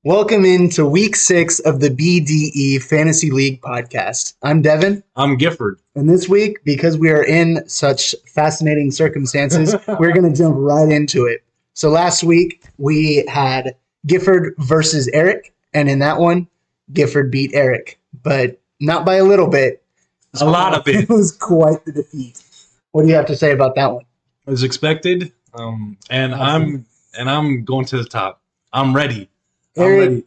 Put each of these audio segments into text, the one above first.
Welcome into week 6 of the BDE Fantasy League Podcast. I'm Devin. I'm Gifford. And this week, because we are in such fascinating circumstances, we're going to jump right into it. So last week, we had Gifford versus Eric. And in that one, Gifford beat Eric. But not by a little bit. A lot of it. It was quite the defeat. What do you have to say about that one? It was expected. And I'm going to the top. I'm ready. Eric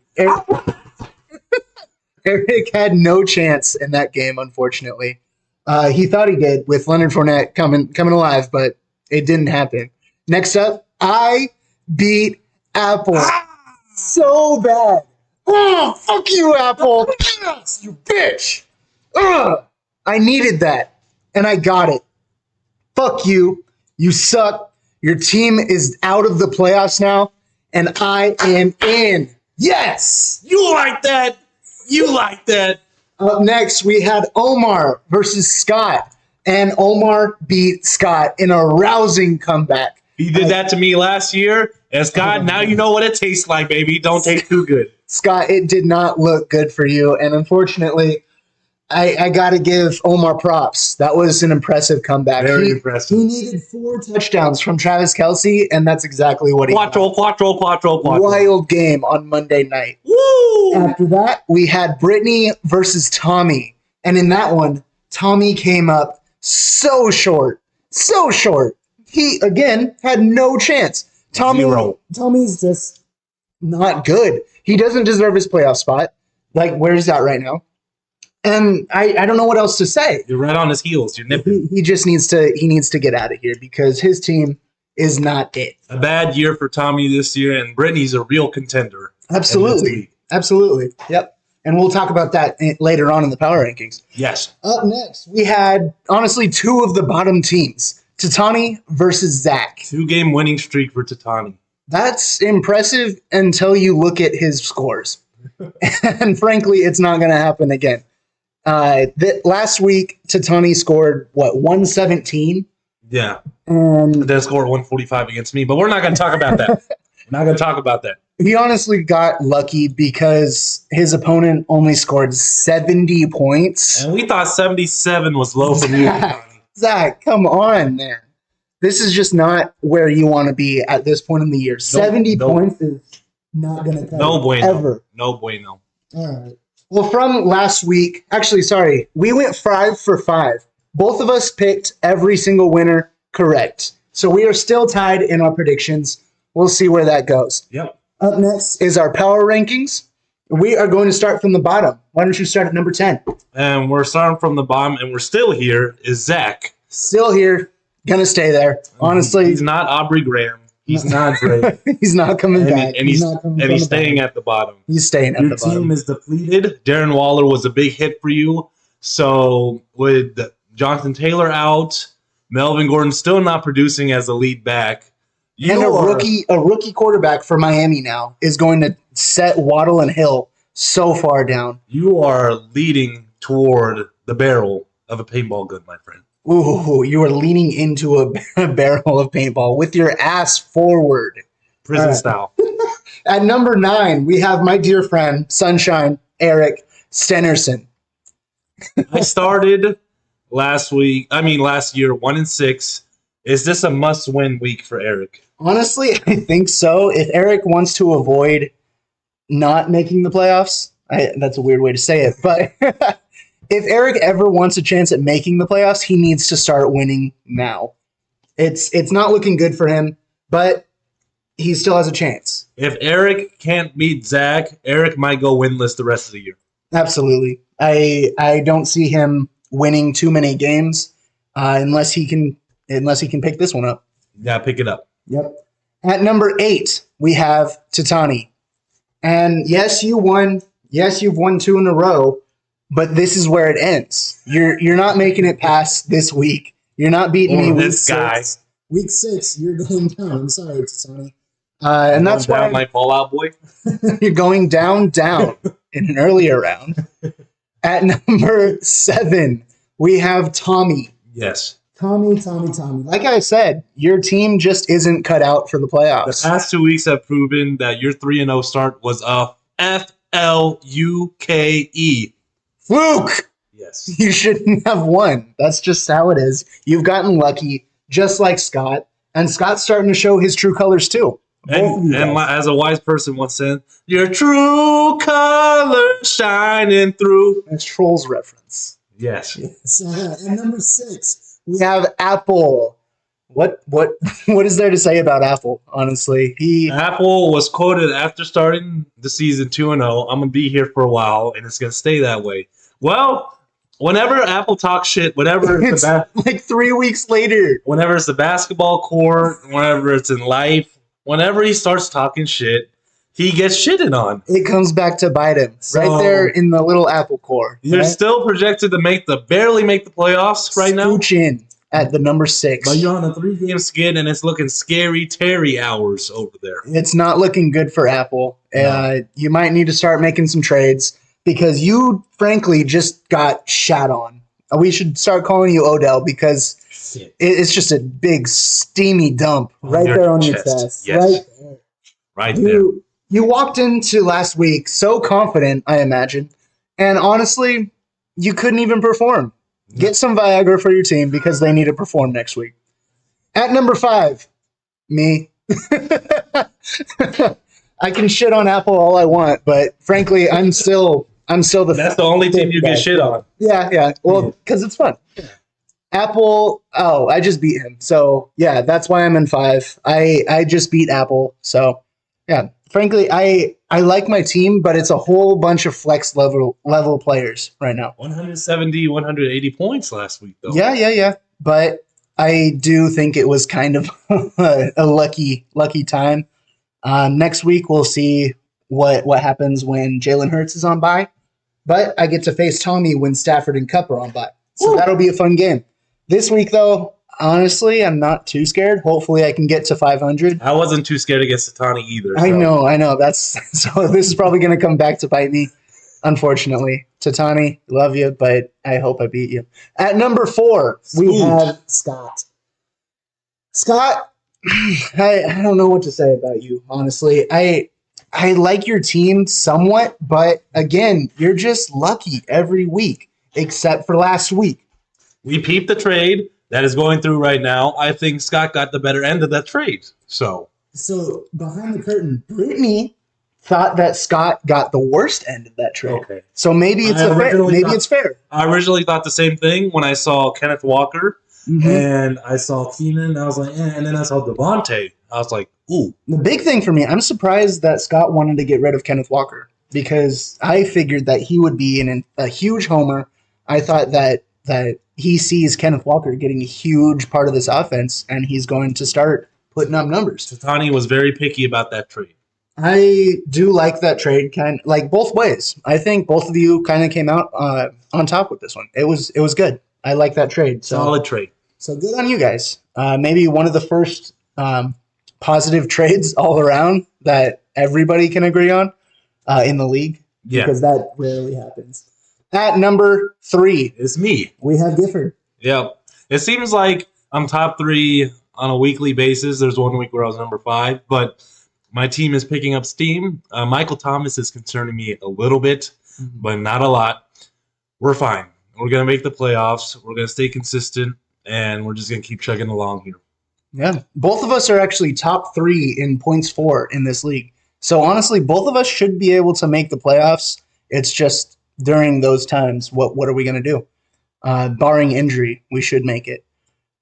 had no chance in that game, unfortunately. He thought he did with Leonard Fournette coming alive, but it didn't happen. Next up, I beat Apple. So bad. Oh, fuck you, Apple. Yes, you bitch. Ugh. I needed that, and I got it. Fuck you. You suck. Your team is out of the playoffs now, and I am in. Yes! You like that? You like that? Up next, we had Omar versus Scott, and Omar beat Scott in a rousing comeback. He did that to me last year, and Scott, now you know what it tastes like, baby. Don't taste too good. Scott, it did not look good for you, and unfortunately, I got to give Omar props. That was an impressive comeback. Very impressive. He needed 4 touchdowns from Travis Kelce, and that's exactly what he got. Quattro. Wild game on Monday night. Woo! After that, we had Brittany versus Tommy. And in that one, Tommy came up so short. He, again, had no chance. Tommy's just not good. He doesn't deserve his playoff spot. Like, where's that right now? And I don't know what else to say. You're right on his heels. You're nipping. He just needs to get out of here because his team is not it. A bad year for Tommy this year, and Brittany's a real contender. Absolutely. Yep. And we'll talk about that later on in the power rankings. Yes. Up next, we had, honestly, 2 of the bottom teams. Tatani versus Zach. 2-game winning streak for Tatani. That's impressive until you look at his scores. And frankly, it's not going to happen again. Last week, Tatani scored, 117? Yeah. And then scored 145 against me, but we're not going to talk about that. He honestly got lucky because his opponent only scored 70 points. And we thought 77 was low for you. Zach, come on, man. This is just not where you want to be at this point in the year. 70 points is not going to cut ever. No bueno. All right. Well, from last week, we went 5 for 5. Both of us picked every single winner correct. So we are still tied in our predictions. We'll see where that goes. Yep. Up next is our power rankings. We are going to start from the bottom. Why don't you start at number 10? And we're starting from the bottom, and we're still here, is Zach. Still here. Gonna stay there. Honestly. He's not Aubrey Graham. He's not Drake. He's not coming back. And he's staying at the bottom. He's staying at the bottom. Your team is depleted. Darren Waller was a big hit for you. So with Jonathan Taylor out, Melvin Gordon still not producing as a lead back. A rookie quarterback for Miami now is going to set Waddle and Hill so far down. You are leading toward the barrel of a paintball gun, my friend. Ooh, you are leaning into a barrel of paintball with your ass forward. Prison style. At number 9, we have my dear friend, Sunshine, Eric Stenerson. I started last year, 1-6. Is this a must-win week for Eric? Honestly, I think so. If Eric wants to avoid not making the playoffs, that's a weird way to say it, but if Eric ever wants a chance at making the playoffs, he needs to start winning now. It's not looking good for him, but he still has a chance. If Eric can't beat Zach, Eric might go winless the rest of the year. Absolutely. I don't see him winning too many games unless he can pick this one up. Yeah, pick it up. Yep. At number 8, we have Tatani. And yes, you won. Yes, you've won 2 in a row. But this is where it ends. You're not making it past this week. You're not beating me week 6. Week 6, you're going down. I'm sorry, Tony. And that's why down like Fallout Boy. You're going down in an earlier round. At number 7, we have Tommy. Yes. Tommy. Like I said, your team just isn't cut out for the playoffs. The past 2 weeks have proven that your 3-0 start was a Fluke. Fluke! Yes. You shouldn't have won. That's just how it is. You've gotten lucky, just like Scott. And Scott's starting to show his true colors, too. And as a wise person once said, your true colors shining through. That's Trolls reference. Yes. And number 6, we have Apple. What is there to say about Apple, honestly? Apple was quoted after starting the season 2-0. I'm going to be here for a while, and it's going to stay that way. Well, whenever Apple talks shit, whenever it's like 3 weeks later. Whenever it's the basketball court, whenever it's in life, whenever he starts talking shit, he gets shitted on. It comes back to bite him right there in the little Apple core. You're still projected to barely make the playoffs right now. Scooch in at the number 6. But you're on a 3-game skid, and it's looking scary Terry hours over there. It's not looking good for Apple. No. You might need to start making some trades because you, frankly, just got shat on. We should start calling you Odell because it's just a big, steamy dump right there on your chest. Yes. Right there. You walked into last week so confident, I imagine, and honestly, you couldn't even perform. Get some Viagra for your team because they need to perform next week. At number 5, me. I can shit on Apple all I want, but frankly, I'm still the. That's the only team you get shit on. Yeah. Well, because it's fun. Apple. Oh, I just beat him. So yeah, that's why I'm in 5. I just beat Apple. So yeah, frankly, I like my team, but it's a whole bunch of flex level players right now. 170, 180 points last week, though. Yeah. But I do think it was kind of a lucky time. Next week we'll see what happens when Jalen Hurts is on bye. But I get to face Tommy when Stafford and Kupp are on bye. So that'll be a fun game. This week, though, honestly, I'm not too scared. Hopefully I can get to 500. I wasn't too scared against Satani either. So. I know. So this is probably going to come back to bite me, unfortunately. Tatani, love you, but I hope I beat you. At number 4, we have Scott. Scott, I don't know what to say about you, honestly. I like your team somewhat, but again, you're just lucky every week, except for last week. We peeped the trade that is going through right now. I think Scott got the better end of that trade. So behind the curtain, Brittany thought that Scott got the worst end of that trade. Okay. So maybe it's fair. I originally thought the same thing when I saw Kenneth Walker and I saw Keenan. I was like, and then I saw Devontae. I was like, ooh. The big thing for me, I'm surprised that Scott wanted to get rid of Kenneth Walker because I figured that he would be a huge homer. I thought that he sees Kenneth Walker getting a huge part of this offense, and he's going to start putting up numbers. Tatani was very picky about that trade. I do like that trade, kind of like both ways. I think both of you kind of came out on top with this one. It was good. I like that trade. Solid trade. So good on you guys. Maybe one of the first positive trades all around that everybody can agree on in the league. Yeah. Because that rarely happens. At number 3, it's me. We have Gifford. Yep. It seems like I'm top 3 on a weekly basis. There's one week where I was number 5, but my team is picking up steam. Michael Thomas is concerning me a little bit, but not a lot. We're fine. We're going to make the playoffs. We're going to stay consistent, and we're just going to keep chugging along here. Yeah. Both of us are actually top 3 in points for in this league. So honestly, both of us should be able to make the playoffs. It's just during those times, what are we going to do? Barring injury, we should make it.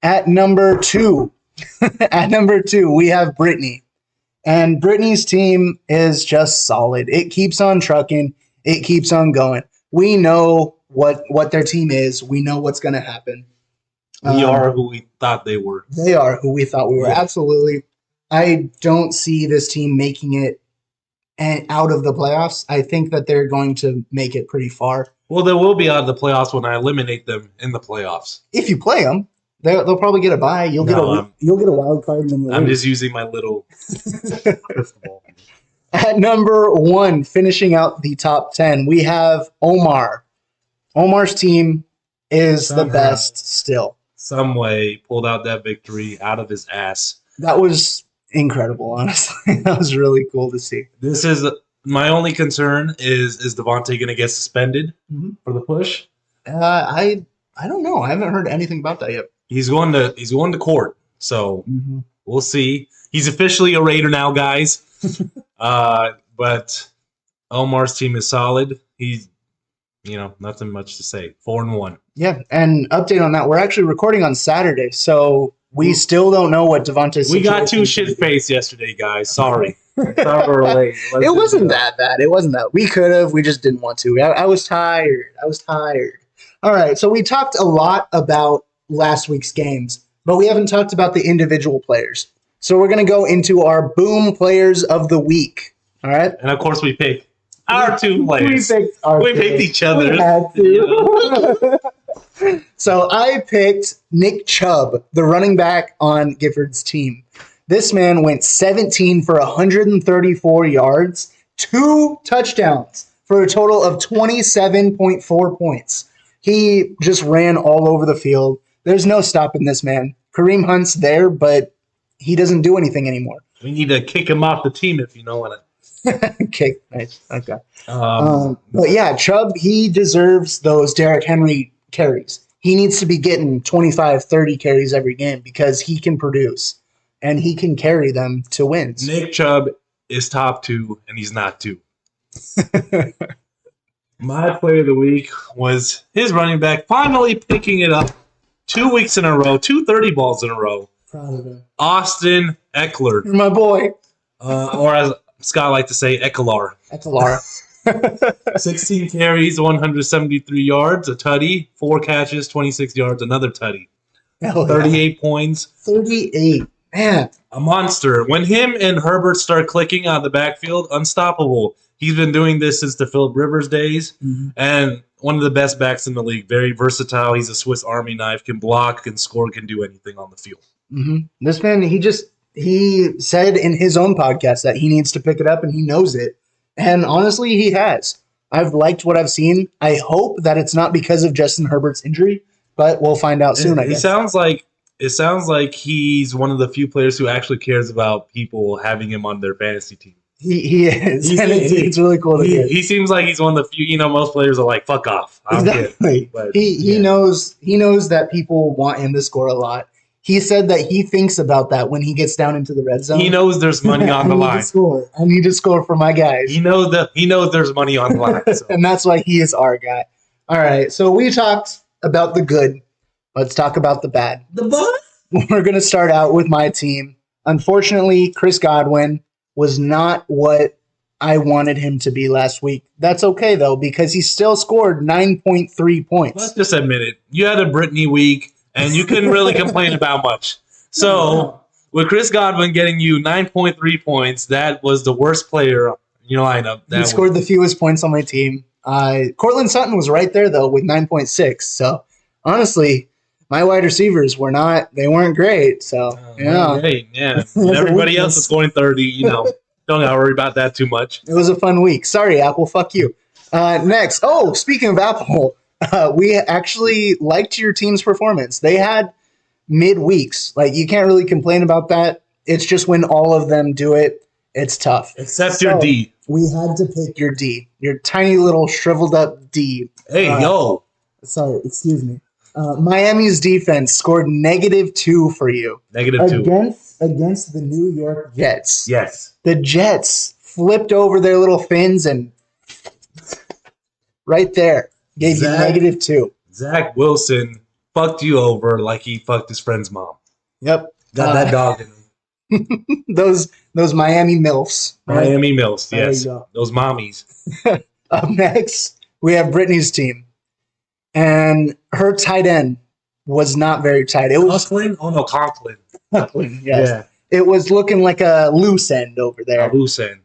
At number 2, we have Brittany. And Brittany's team is just solid. It keeps on trucking. It keeps on going. We know what their team is. We know what's going to happen. We are who we thought they were. They are who we thought we were. Yeah. Absolutely. I don't see this team making it out of the playoffs. I think that they're going to make it pretty far. Well, they will be out of the playoffs when I eliminate them in the playoffs. If you play them, they'll probably get a bye. You'll get a wild card. And then I'm just using my little crystal ball. At number 1, finishing out the top 10, we have Omar. Omar's team is the best still. Some way pulled out that victory out of his ass. That was incredible, honestly. That was really cool to see. This is My only concern is Devontae going to get suspended for the push? I don't know. I haven't heard anything about that yet. He's going to court, so we'll see. He's officially a Raider now, guys. But Omar's team is solid. He's nothing much to say. 4-1. Yeah, and update on that. We're actually recording on Saturday, so we still don't know what Devontae's We got too shit-faced yesterday, guys. Sorry. It wasn't that bad. It wasn't that. We could have. We just didn't want to. I was tired. All right, so we talked a lot about last week's games, but we haven't talked about the individual players. So we're going to go into our boom players of the week. All right? And, of course, we picked our two players. We picked each other. We had to. So I picked Nick Chubb, the running back on Gifford's team. This man went 17 for 134 yards, 2 touchdowns for a total of 27.4 points. He just ran all over the field. There's no stopping this man. Kareem Hunt's there, but he doesn't do anything anymore. We need to kick him off the team if you know what Kick. Nice. Okay. But yeah, Chubb, he deserves those Derrick Henry carries. He needs to be getting 25, 30 carries every game because he can produce. And he can carry them to wins. Nick Chubb is top 2, and he's not 2. My player of the week was his running back finally picking it up 2 weeks in a row, 2 30 balls in a row. Proud of him. Austin Eckler. My boy. Or as Scott liked to say, Eckler. 16 carries, 173 yards, a tutty, 4 catches, 26 yards, another tutty. 38 points. 38. Man. A monster. When him and Herbert start clicking out of the backfield, unstoppable. He's been doing this since the Phillip Rivers days, and one of the best backs in the league. Very versatile. He's a Swiss Army knife, can block, can score, can do anything on the field. This man, he said in his own podcast that he needs to pick it up, and he knows it. And honestly, he has. I've liked what I've seen. I hope that it's not because of Justin Herbert's injury, but we'll find out soon, I guess. It sounds like he's one of the few players who actually cares about people having him on their fantasy team. He is. It's really cool to hear. He seems like he's one of the few, most players are like, fuck off. Exactly. He knows that people want him to score a lot. He said that he thinks about that when he gets down into the red zone. He knows there's money on the line. I need to score for my guys. He knows there's money on the line. So. And that's why he is our guy. All right. So we talked about the good. Let's talk about the bad. The bad? We're going to start out with my team. Unfortunately, Chris Godwin was not what I wanted him to be last week. That's okay, though, because he still scored 9.3 points. Let's just admit it. You had a Brittany week, and you couldn't really complain about much. So, with Chris Godwin getting you 9.3 points, that was the worst player in your lineup. He scored the fewest points on my team. Cortland Sutton was right there, though, with 9.6. So, honestly, my wide receivers weren't great. So, great, yeah. Everybody else is scoring 30, don't gotta worry about that too much. It was a fun week. Sorry, Apple, fuck you. Next. Oh, speaking of Apple, we actually liked your team's performance. They had mid-weeks. Like, you can't really complain about that. It's just when all of them do it, it's tough. Except your D. We had to pick your D. Your tiny little shriveled up D. Hey, yo. Sorry, excuse me. Miami's defense scored -2 for you. -2. Against the New York Jets. Yes. The Jets flipped over their little fins and right there gave you -2. Zach Wilson fucked you over like he fucked his friend's mom. Yep. Got that dog in him. Those Miami MILFs. Right? Miami MILFs, yes. Those mommies. Up next, we have Brittany's team. And her tight end was not very tight. It was Conklin? Oh, no, Conklin. Conklin, yes. Yeah. It was looking like a loose end over there. A loose end.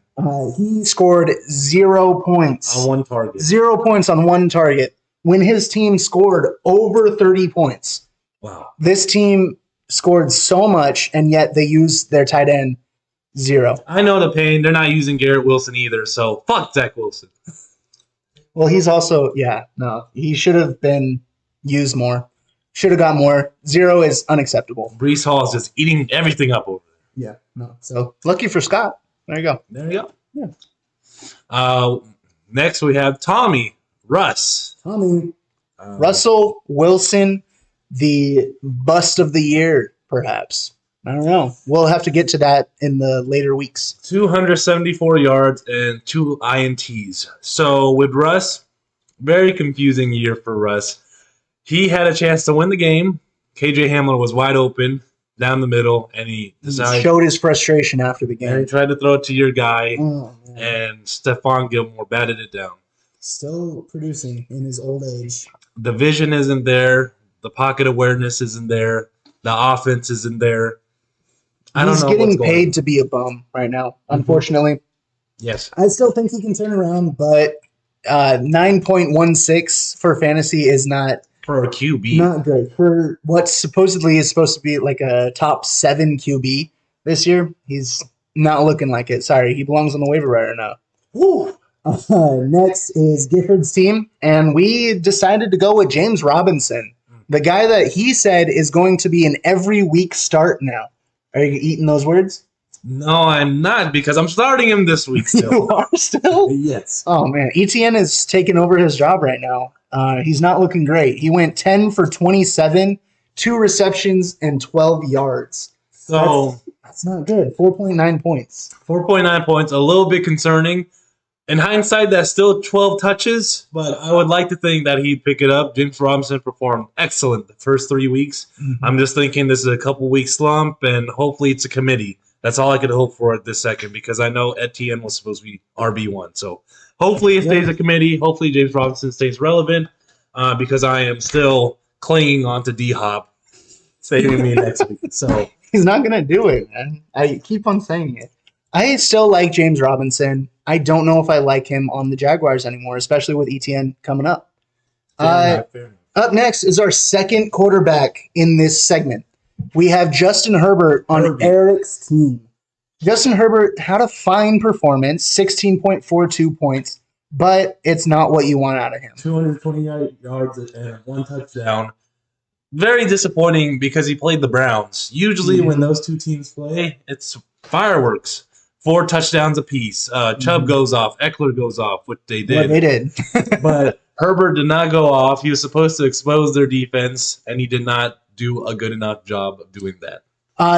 He scored 0 points. On one target. 0 points on one target when his team scored over 30 points. Wow. This team scored so much, and yet they used their tight end 0. I know the pain. They're not using Garrett Wilson either, so fuck Zach Wilson. Well, he's also, he should have been used more. Should have got more. 0 is unacceptable. Breece Hall is just eating everything up over there. Yeah, no. So, lucky for Scott. There you go. Yeah. Next, we have Tommy Russell Wilson, the bust of the year, perhaps. I don't know. We'll have to get to that in the later weeks. 274 yards and 2 INTs. So with Russ, very confusing year for Russ. He had a chance to win the game. KJ Hamler was wide open down the middle, and he showed his frustration after the game. And he tried to throw it to your guy, and Stephon Gilmore batted it down. Still producing in his old age. The vision isn't there. The pocket awareness isn't there. The offense isn't there. He's getting paid to be a bum right now, unfortunately. Yes. I still think he can turn around, but 9.16 for fantasy is not... For a QB. Not good. For what supposedly is supposed to be like a top 7 QB this year, he's not looking like it. Sorry, he belongs on the waiver wire now. Woo! Next is Gifford's team, and we decided to go with James Robinson, the guy that he said is going to be an every week start now. Are you eating those words? No, I'm not, because I'm starting him this week still. You are still? Yes. Oh, man. ETN is taking over his job right now. He's not looking great. He went 10 for 27, 2 receptions, and 12 yards. So that's not good. 4.9 points. 4.9 points, a little bit concerning. In hindsight, that's still 12 touches, but I would like to think that he'd pick it up. James Robinson performed excellent the first 3 weeks. Mm-hmm. I'm just thinking this is a couple-week slump, and hopefully it's a committee. That's all I could hope for at this second, because I know Etienne was supposed to be RB1. So hopefully it stays a committee. Hopefully James Robinson stays relevant, because I am still clinging on to D-Hop saving me next week. So he's not going to do it, man. I keep on saying it. I still like James Robinson. I don't know if I like him on the Jaguars anymore, especially with ETN coming up. Up next is our second quarterback in this segment. We have Justin Herbert on Eric's team. Justin Herbert had a fine performance, 16.42 points, but it's not what you want out of him. 228 yards and 1 touchdown. Very disappointing because he played the Browns. Usually when those two teams play, it's fireworks. 4 touchdowns apiece. Chubb goes off. Eckler goes off, which they did. Well, they did. But Herbert did not go off. He was supposed to expose their defense, and he did not do a good enough job of doing that.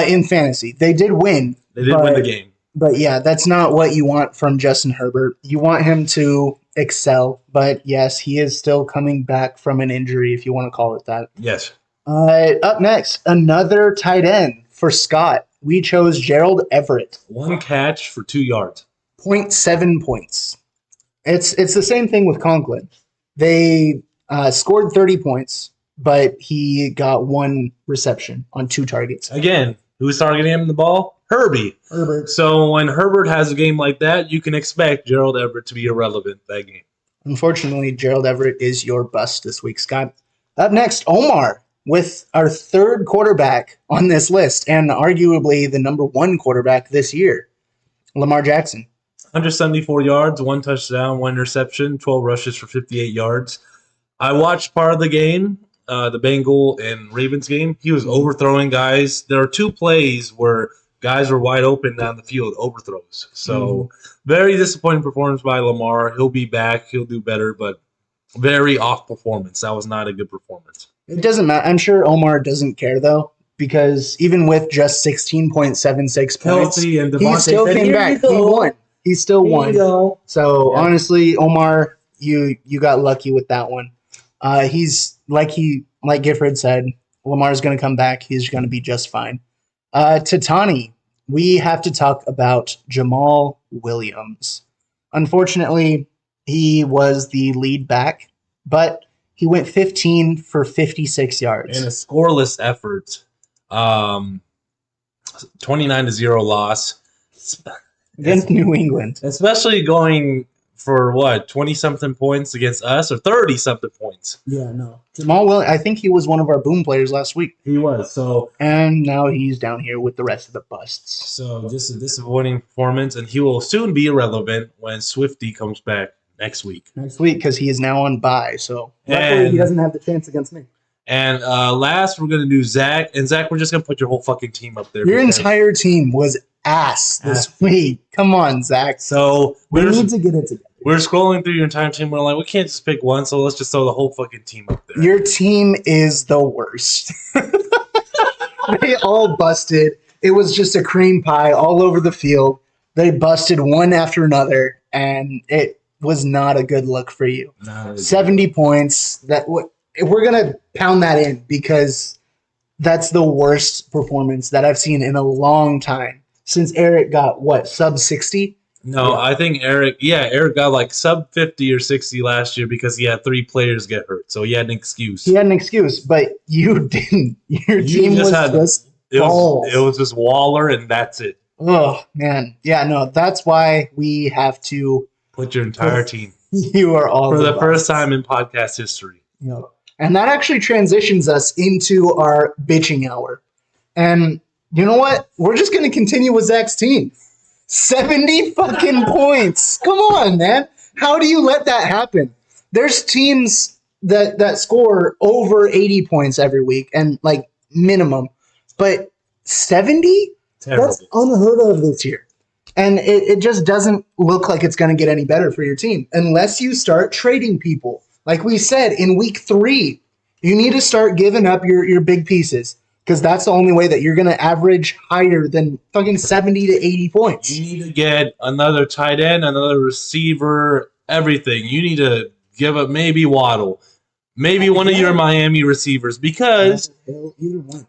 In fantasy. They did win. They did win the game. But, yeah, that's not what you want from Justin Herbert. You want him to excel. But, yes, he is still coming back from an injury, if you want to call it that. Yes. Up next, another tight end for Scott. We chose Gerald Everett. 1 catch for 2 yards. 0.7 points. It's the same thing with Conklin. They scored 30 points, but he got 1 reception on 2 targets. Again, who's targeting him the ball? Herbert. So when Herbert has a game like that, you can expect Gerald Everett to be irrelevant that game. Unfortunately, Gerald Everett is your bust this week, Scott. Up next, Omar, with our 3rd quarterback on this list and arguably the number 1 quarterback this year, Lamar Jackson. 174 yards, 1 touchdown, 1 interception, 12 rushes for 58 yards. I watched part of the game, the Bengal and Ravens game. He was overthrowing guys. There are 2 plays where guys were wide open down the field, overthrows. So very disappointing performance by Lamar. He'll be back. He'll do better, but very off performance. That was not a good performance. It doesn't matter. I'm sure Omar doesn't care, though, because even with just 16.76 points, he still came back. He won. He still won. So, honestly, Omar, you got lucky with that one. He's like Gifford said, Lamar's going to come back. He's going to be just fine. Tatani, we have to talk about Jamal Williams. Unfortunately, he was the lead back, but he went 15 for 56 yards. In a scoreless effort. 29-0 loss. Against New England. Especially going for, 20-something points against us or 30-something points. Yeah, no. Jamal Williams, I think he was one of our boom players last week. He was. And now he's down here with the rest of the busts. So just a disappointing performance, and he will soon be irrelevant when Swifty comes back. Next week, because he is now on bye. So luckily he doesn't have the chance against me. And last, we're going to do Zach. And Zach, we're just going to put your whole fucking team up there. Your entire team was ass this week. Come on, Zach. So we need to get it together. We're scrolling through your entire team. We're like, we can't just pick one, so let's just throw the whole fucking team up there. Your team is the worst. They all busted. It was just a cream pie all over the field. They busted one after another, and it was not a good look for you. 70 points. We're going to pound that in because that's the worst performance that I've seen in a long time. Since Eric got, sub 60? No, yeah. I think Eric got like sub 50 or 60 last year because he had 3 players get hurt. So he had an excuse. But you didn't. Your team was just balls. It was just Waller, and that's it. Oh, man. Yeah, no, that's why we have to put your entire team. You are all for the first time in podcast history. Yep. And that actually transitions us into our bitching hour. And you know what? We're just going to continue with Zach's team. 70 fucking points. Come on, man. How do you let that happen? There's teams that score over 80 points every week and like minimum. But 70? That's unheard of this year. And it just doesn't look like it's going to get any better for your team unless you start trading people. Like we said, in week 3, you need to start giving up your big pieces. Because that's the only way that you're going to average higher than fucking 70 to 80 points. You need to get another tight end, another receiver, everything. You need to give up maybe Waddle, maybe one of your Miami receivers. Because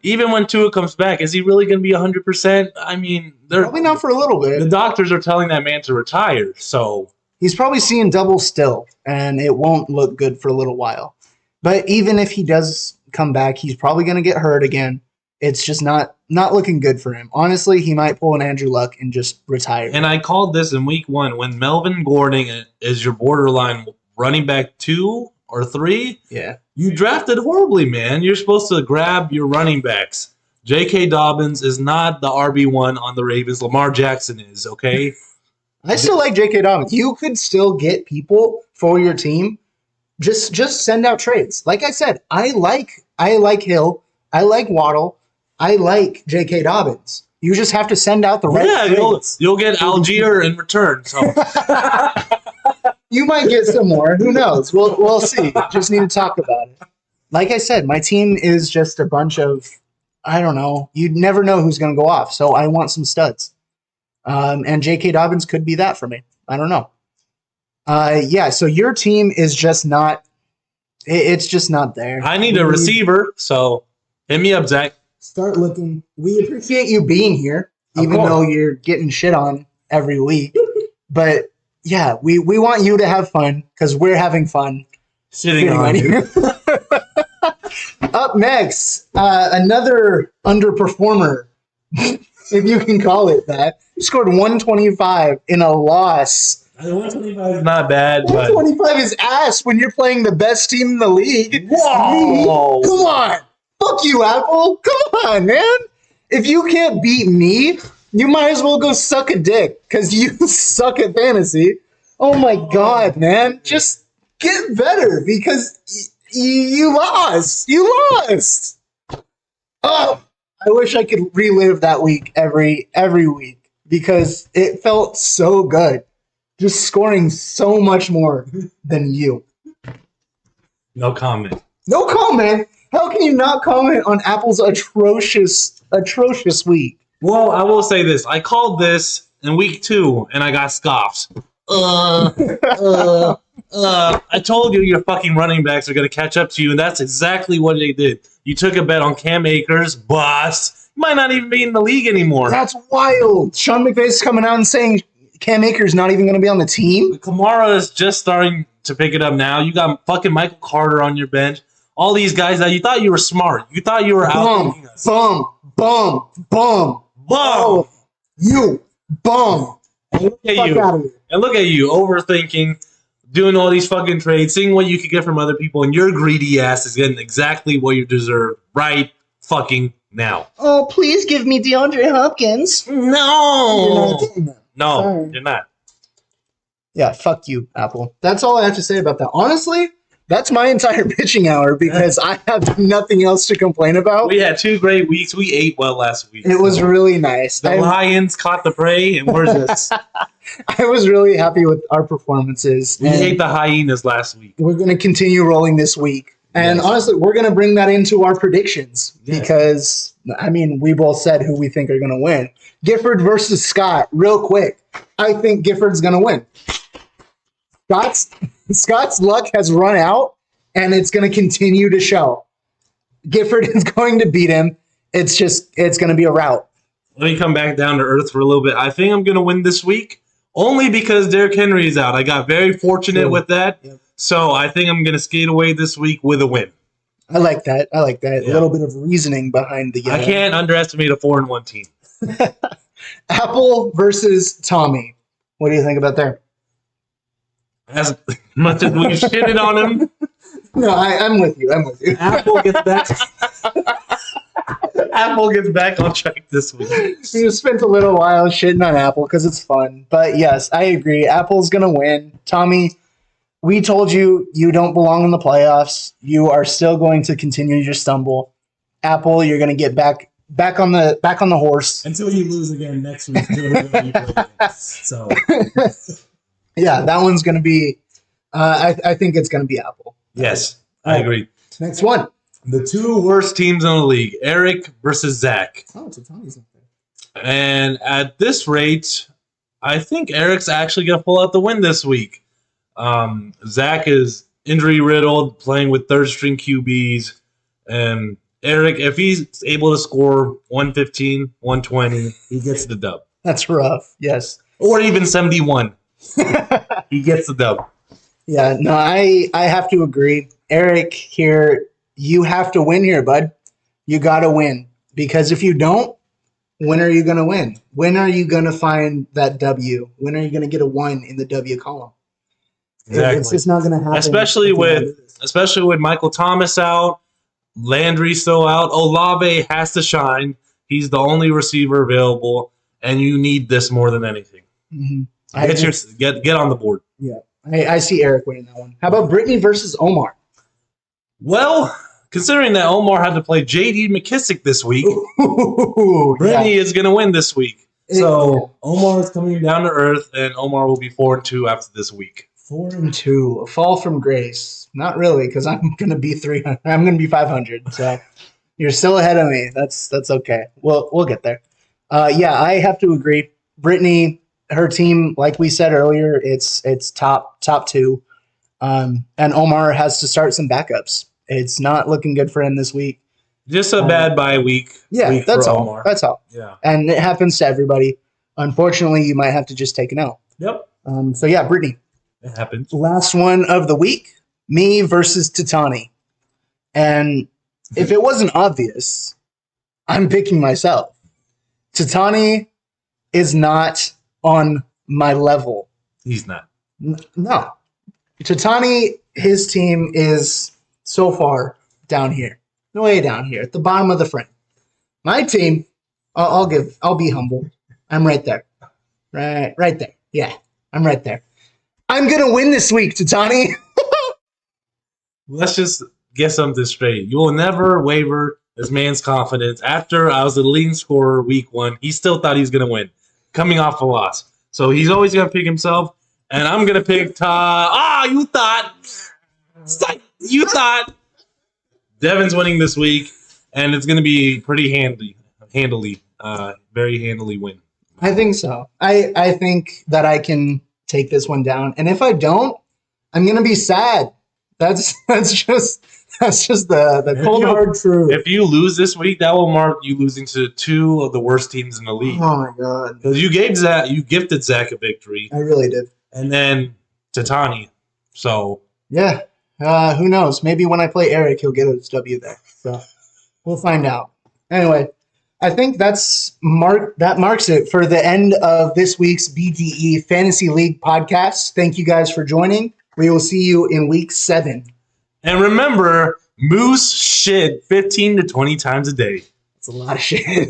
even when Tua comes back, is he really going to be 100%? I mean, probably not for a little bit. The doctors are telling that man to retire. So he's probably seeing double still, and it won't look good for a little while. But even if he does come back, he's probably going to get hurt again. It's just not looking good for him. Honestly, he might pull an Andrew Luck and just retire. And I called this in week 1 when Melvin Gordon is your borderline running back 2 or 3. Yeah. You drafted horribly, man. You're supposed to grab your running backs. J.K. Dobbins is not the RB1 on the Ravens. Lamar Jackson is, okay? I still like J.K. Dobbins. You could still get people for your team. Just send out trades. Like I said, I like Hill. I like Waddle. I like J.K. Dobbins. You just have to send out the right trades. You'll get Algier in return. So you might get some more. Who knows? We'll see. Just need to talk about it. Like I said, my team is just a bunch of, I don't know. You'd never know who's going to go off. So I want some studs. And J.K. Dobbins could be that for me. I don't know. So your team is just not, it's just not there. I need a receiver, so hit me up, Zach. Start looking. We appreciate you being here, even though you're getting shit on every week. But yeah, we want you to have fun because we're having fun. Sitting on you. Up next, another underperformer, if you can call it that. He scored 125 in a loss. 125 is not bad. 125 is ass when you're playing the best team in the league. Whoa! Come on. Fuck you, Apple. Come on, man. If you can't beat me, you might as well go suck a dick because you suck at fantasy. Oh, my God, man. Just get better because you lost. You lost. Oh, I wish I could relive that week every week because it felt so good. Just scoring so much more than you. No comment. No comment? How can you not comment on Apple's atrocious week? Well, I will say this. I called this in week 2, and I got scoffed. I told you your fucking running backs are going to catch up to you, and that's exactly what they did. You took a bet on Cam Akers, bust. Might not even be in the league anymore. That's wild. Sean McVay's coming out and saying Cam Akers not even going to be on the team? Kamara is just starting to pick it up now. You got fucking Michael Carter on your bench. All these guys that you thought you were smart. You thought you were out. Bum. Oh, you bum. And look at you overthinking, doing all these fucking trades, seeing what you could get from other people, and your greedy ass is getting exactly what you deserve right fucking now. Oh, please give me DeAndre Hopkins. No. No, you're not. Yeah, fuck you, Apple. That's all I have to say about that. Honestly, that's my entire pitching hour because I have nothing else to complain about. We had 2 great weeks. We ate well last week. It was really nice. The Lions caught the prey, and we're just... I was really happy with our performances. We ate the hyenas last week. We're going to continue rolling this week. And honestly, we're going to bring that into our predictions because, I mean, we both said who we think are going to win. Gifford versus Scott, real quick. I think Gifford's going to win. Scott's luck has run out, and it's going to continue to show. Gifford is going to beat him. It's going to be a rout. Let me come back down to earth for a little bit. I think I'm going to win this week only because Derrick Henry is out. I got very fortunate with that. Yep. So I think I'm going to skate away this week with a win. I like that. Yeah. A little bit of reasoning behind the I can't underestimate a 4-1 team. Apple versus Tommy. What do you think about there? As much as we shitted on him. No, I'm with you. Apple gets back. Apple gets back on track this week. We spent a little while shitting on Apple because it's fun. But yes, I agree. Apple's going to win. Tommy, we told you don't belong in the playoffs. You are still going to continue to stumble. Apple, you're going to get back on the horse until you lose again next week. So yeah, that one's going to be. I think it's going to be Apple. Yes, I agree. Next one. The 2 worst teams in the league, Eric versus Zach. Oh, Titani's up there. And at this rate, I think Eric's actually going to pull out the win this week. Zach is injury-riddled, playing with third-string QBs. And Eric, if he's able to score 115, 120, he gets the dub. That's rough, yes. Or even 71. He gets the dub. Yeah, no, I have to agree. Eric here, you have to win here, bud. You got to win. Because if you don't, when are you going to win? When are you going to find that W? When are you going to get a 1 in the W column? Exactly. It's just not going to happen. Especially with Michael Thomas out, Landry still out. Olave has to shine. He's the only receiver available, and you need this more than anything. Mm-hmm. Get on the board. Yeah, I see Eric winning that one. How about Brittany versus Omar? Well, considering that Omar had to play J.D. McKissick this week, Brittany is going to win this week. So Omar is coming down to earth, and Omar will be 4-2 after this week. 4-2, a fall from grace. Not really, because I'm going to be 300. I'm going to be 500. So you're still ahead of me. That's okay. We'll get there. Yeah, I have to agree. Brittany, her team, like we said earlier, it's top 2. And Omar has to start some backups. It's not looking good for him this week. Just a bad bye week. Yeah, that's all. Omar. That's all. Yeah, and it happens to everybody. Unfortunately, you might have to just take an L. Yep. So yeah, Brittany. It happens. Last one of the week, me versus Titani. And if it wasn't obvious, I'm picking myself. Titani is not on my level. He's not. No. Titani, his team is so far down here. Way down here, at the bottom of the frame. My team, I'll be humble. I'm right there. Right there. Yeah, I'm right there. I'm going to win this week, Titani. Let's just get something straight. You will never waver this man's confidence. After I was the leading scorer week 1, he still thought he was going to win, coming off a loss. So he's always going to pick himself, and I'm going to pick you thought. You thought. Devin's winning this week, and it's going to be pretty handily, very handily win. I think so. I think that I can take this one down, and if I don't, I'm going to be sad. That's just the cold hard truth. If you lose this week, that will mark you losing to 2 of the worst teams in the league. Oh my god! Because you gifted Zach a victory. I really did. And then Titani. So yeah. Who knows? Maybe when I play Eric, he'll get his W there. So we'll find out. Anyway, I think that marks it for the end of this week's BDE Fantasy League Podcast. Thank you guys for joining. We will see you in week 7. And remember, moose shit 15 to 20 times a day. That's a lot of shit.